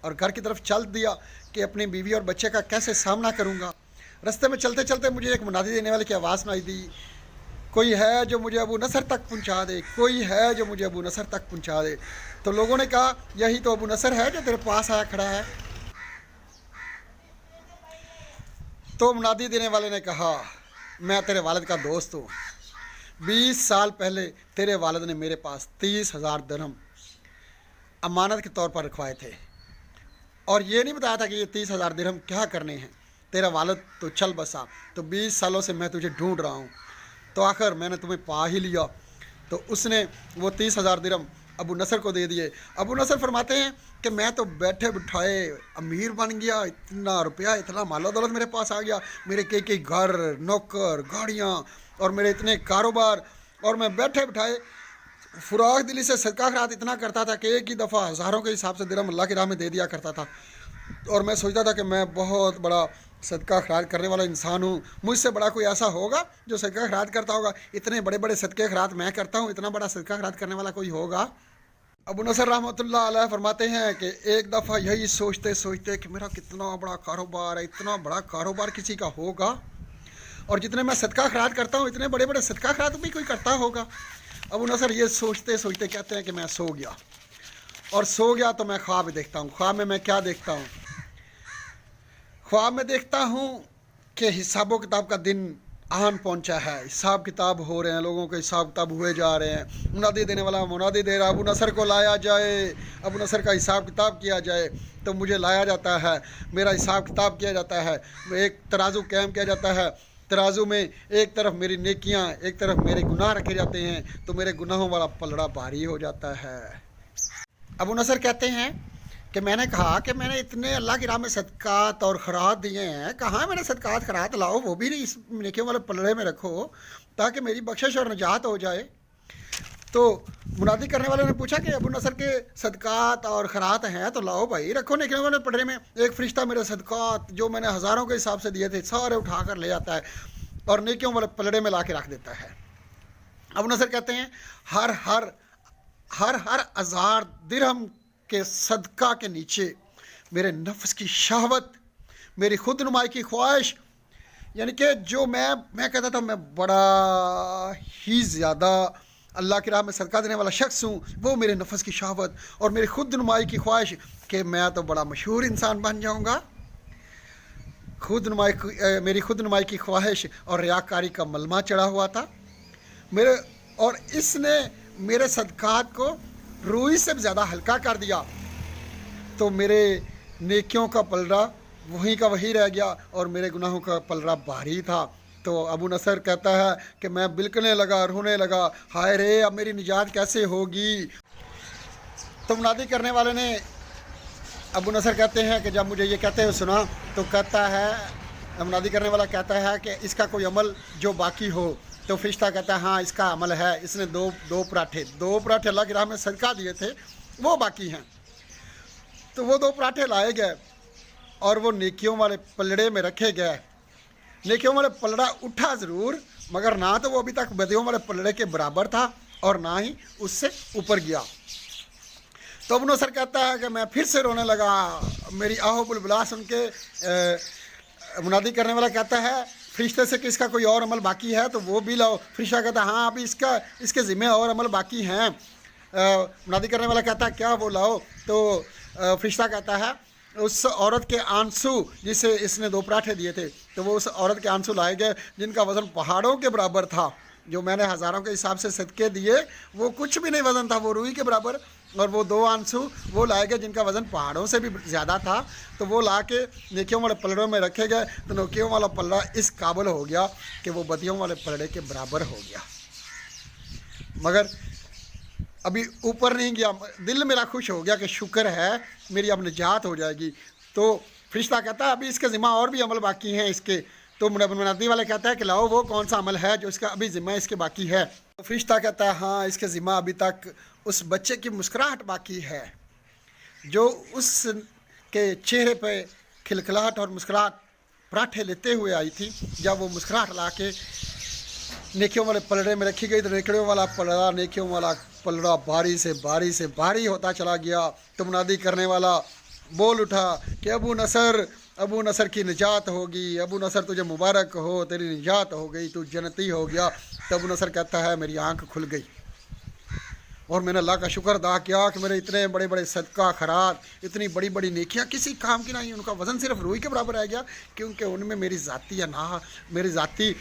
اور گھر کی طرف چل دیا کہ اپنی بیوی اور بچے کا کیسے سامنا کروں گا۔ رستے میں چلتے چلتے مجھے ایک منادی دینے والے کی آواز سنائی دی، کوئی ہے جو مجھے ابو نصر تک پہنچا دے، کوئی ہے جو مجھے ابو نصر تک پہنچا دے۔ تو لوگوں نے کہا یہی تو ابو نصر ہے جو تیرے پاس آیا کھڑا ہے۔ تو منادی دینے والے نے کہا میں تیرے والد کا دوست ہوں، 20 سال پہلے تیرے والد نے میرے پاس 30,000 درہم امانت کے طور پر رکھوائے تھے، اور یہ نہیں بتایا تھا کہ یہ 30,000 درہم کیا کرنے ہیں۔ تیرا والد تو چل بسا، تو 20 سالوں سے میں تجھے ڈھونڈ رہا ہوں، تو آخر میں نے تمہیں پا ہی لیا۔ تو اس نے وہ 30,000 درہم ابو نصر کو دے دیے۔ ابو نصر فرماتے ہیں کہ میں تو بیٹھے بٹھائے امیر بن گیا، اتنا روپیہ، اتنا مال و دولت میرے پاس آ گیا، میرے کئی گھر، نوکر، گاڑیاں، اور میرے اتنے کاروبار، اور میں بیٹھے بٹھائے فراخ دلی سے صدقہ خیرات اتنا کرتا تھا کہ ایک ہی دفعہ ہزاروں کے حساب سے درہم اللہ کی راہ میں دے دیا کرتا تھا، اور میں سوچتا تھا کہ میں بہت بڑا صدقہ خیرات کرنے والا انسان ہوں، مجھ سے بڑا کوئی ایسا ہوگا جو صدقہ خیرات کرتا ہوگا، اتنے بڑے بڑے صدقے خیرات میں کرتا ہوں، اتنا بڑا صدقہ خیرات کرنے والا کوئی ہوگا؟ ابو نصر رحمۃ اللہ علیہ فرماتے ہیں کہ ایک دفعہ یہی سوچتے سوچتے کہ میرا کتنا بڑا کاروبار ہے، اتنا بڑا کاروبار کسی کا ہوگا، اور جتنے میں صدقہ خیرات کرتا ہوں اتنے بڑے بڑے صدقہ خیرات بھی کوئی کرتا ہوگا۔ ابو نصر یہ سوچتے سوچتے کہتے ہیں کہ میں سو گیا، اور سو گیا تو میں خواب دیکھتا ہوں۔ خواب میں کیا دیکھتا ہوں؟ خواب میں دیکھتا ہوں کہ حساب و کتاب کا دن آن پہنچا ہے، حساب کتاب ہو رہے ہیں، لوگوں کے حساب کتاب ہوئے جا رہے ہیں، منادی دینے والا منادی دے رہا، ابو نصر کو لایا جائے، ابو نصر کا حساب کتاب کیا جائے، تو مجھے لایا جاتا ہے، میرا حساب کتاب کیا جاتا ہے، ایک ترازو قائم کیا جاتا ہے، ترازو میں ایک طرف میری نیکیاں، ایک طرف میرے گناہ رکھے جاتے ہیں، تو میرے گناہوں والا پلڑا بھاری ہو جاتا ہے۔ ابو نصر کہتے ہیں کہ میں نے کہا کہ میں نے اتنے اللہ کی راہ میں صدقات اور خیرات دیے ہیں، کہاں میرے صدقات خیرات لاؤ، وہ بھی نہیں اس نیکیوں والے پلڑے میں رکھو تاکہ میری بخشش اور نجات ہو جائے۔ تو منادی کرنے والے نے پوچھا کہ ابو نصر کے صدقات اور خیرات ہیں تو لاؤ بھائی، رکھو نیکیوں والے پلڑے میں۔ ایک فرشتہ میرے صدقات جو میں نے ہزاروں کے حساب سے دیے تھے سارے اٹھا کر لے آتا ہے اور نیکیوں والے پلڑے میں لا کے رکھ دیتا ہے۔ ابو نصر کہتے ہیں ہر 1,000 درہم کے صدقہ کے نیچے میرے نفس کی شہوت، میری خود نمائی کی خواہش، یعنی کہ جو میں کہتا تھا میں بڑا ہی زیادہ اللہ کی راہ میں صدقہ دینے والا شخص ہوں، وہ میرے نفس کی شہوت اور میری خود نمائی کی خواہش کہ میں تو بڑا مشہور انسان بن جاؤں گا، میری خود نمائی کی خواہش اور ریاکاری کا ملمہ چڑھا ہوا تھا اور اس نے میرے صدقات کو روئی سے بھی زیادہ ہلکا کر دیا، تو میرے نیکیوں کا پلڑا وہیں کا وہی رہ گیا اور میرے گناہوں کا پلڑا بھاری تھا۔ تو ابو نصر کہتا ہے کہ میں بلکنے لگا، رونے لگا، ہائے رے اب میری نجات کیسے ہوگی۔ تو منادی کرنے والے نے، ابو نصر کہتے ہیں کہ جب مجھے یہ کہتے ہوئے سنا تو کہتا ہے، منادی کرنے والا کہتا ہے کہ اس کا کوئی عمل جو باقی ہو، تو فرشتہ کہتا ہے ہاں اس کا عمل ہے، اس نے دو پراٹھے اللہ کی راہ میں صدقہ دیے تھے وہ باقی ہیں۔ تو وہ 2 پراٹھے لائے گئے اور وہ نیکیوں والے پلڑے میں رکھے گئے۔ نیکیوں والے پلڑا اٹھا ضرور مگر نہ تو وہ ابھی تک بدیوں والے پلڑے کے برابر تھا اور نہ ہی اس سے اوپر گیا۔ تو ابو نصر کہتا ہے کہ میں پھر سے رونے لگا، میری آہو بلبلا سن کے منادی کرنے والا کہتا ہے فرشتے سے کہ اس کا کوئی اور عمل باقی ہے تو وہ بھی لاؤ۔ فرشتہ کہتا ہے ہاں ابھی اس کے ذمہ اور عمل باقی ہیں۔ منادی کرنے والا کہتا ہے کیا وہ لاؤ؟ تو فرشتہ کہتا ہے اس عورت کے آنسو جسے اس نے 2 پراٹھے دیے تھے، تو وہ اس عورت کے آنسو لائے گئے جن کا وزن پہاڑوں کے برابر تھا۔ جو میں نے ہزاروں کے حساب سے صدقے دیے وہ کچھ بھی نہیں وزن تھا، وہ روئی کے برابر، اور وہ 2 آنسو وہ لائے گئے جن کا وزن پہاڑوں سے بھی زیادہ تھا، تو وہ لا کے نیکیوں والے پلڑوں میں رکھے گئے، تو نیکیوں والا پلڑا اس قابل ہو گیا کہ وہ بدیوں والے پلڑے کے برابر ہو گیا، مگر ابھی اوپر نہیں گیا۔ دل میرا خوش ہو گیا کہ شکر ہے میری اب نجات ہو جائے گی۔ تو فرشتہ کہتا ہے ابھی اس کے ذمہ اور بھی عمل باقی ہیں اس کے۔ تو منادی والا کہتا ہے کہ لاؤ وہ کون سا عمل ہے جو اس کا ابھی ذمہ اس کے باقی ہے؟ تو فرشتہ کہتا ہے ہاں اس کے ذمہ ابھی تک اس بچے کی مسکراہٹ باقی ہے جو اس کے چہرے پہ کھلکھلاہٹ اور مسکراہٹ پراٹھے لیتے ہوئے آئی تھی۔ جب وہ مسکراہٹ لا کے نیکیوں والے پلڑے میں رکھی گئی تو نیکیوں والا پلڑا باری سے باری ہوتا چلا گیا۔ تو منادی کرنے والا بول اٹھا کہ ابو نصر کی نجات ہوگی، ابو نصر تجھے مبارک ہو، تیری نجات ہو گئی، تو جنتی ہو گیا۔ تو ابو نصر کہتا ہے میری آنکھ کھل گئی اور میں نے اللہ کا شکر ادا کیا کہ میرے اتنے بڑے بڑے صدقہ خیرات، اتنی بڑی بڑی نیکیاں کسی کام کی نہیں، ان کا وزن صرف روئی کے برابر رہ گیا، کیونکہ ان میں میری ذاتی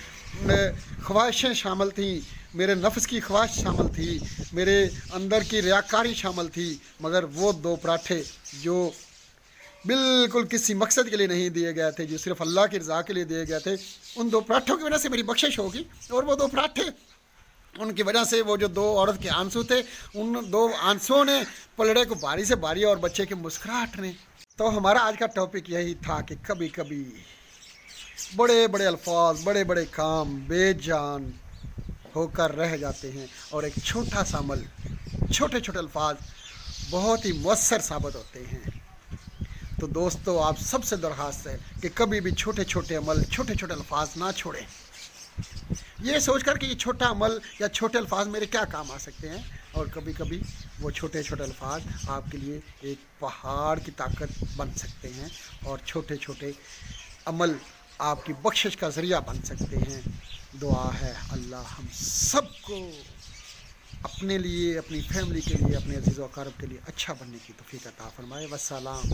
خواہشیں شامل تھیں، میرے نفس کی خواہش شامل تھی، میرے اندر کی ریاکاری شامل تھی، مگر وہ دو پراٹھے جو بالکل کسی مقصد کے لیے نہیں دیے گئے تھے، جو صرف اللہ کی رضا کے لیے دیے گئے تھے، ان دو پراٹھوں کی وجہ سے میری بخشش ہوگی۔ اور وہ دو پراٹھے، ان کی وجہ سے وہ جو دو عورت کے آنسو تھے، ان دو آنسوؤں نے پلڑے کو باری سے باری اور بچے کی مسکراہٹ نے۔ تو ہمارا آج کا ٹاپک یہی تھا کہ کبھی کبھی بڑے بڑے الفاظ، بڑے بڑے کام بے جان ہو کر رہ جاتے ہیں، اور ایک چھوٹا سا عمل، چھوٹے چھوٹے الفاظ بہت ہی مؤثر ثابت ہوتے ہیں۔ تو دوستو، آپ سب سے درخواست ہے کہ کبھی بھی چھوٹے چھوٹے عمل، چھوٹے چھوٹے الفاظ نہ چھوڑیں، یہ سوچ کر کہ یہ چھوٹا عمل یا چھوٹے الفاظ میرے کیا کام آ سکتے ہیں، اور کبھی کبھی وہ چھوٹے چھوٹے الفاظ آپ کے لیے ایک پہاڑ کی طاقت بن سکتے ہیں، اور چھوٹے چھوٹے عمل آپ کی بخشش کا ذریعہ بن سکتے ہیں۔ دعا ہے اللہ ہم سب کو اپنے لیے، اپنی فیملی کے لیے، اپنے عزیز و اقارب کے لیے اچھا بننے کی توفیق عطا فرمائے۔ والسلام۔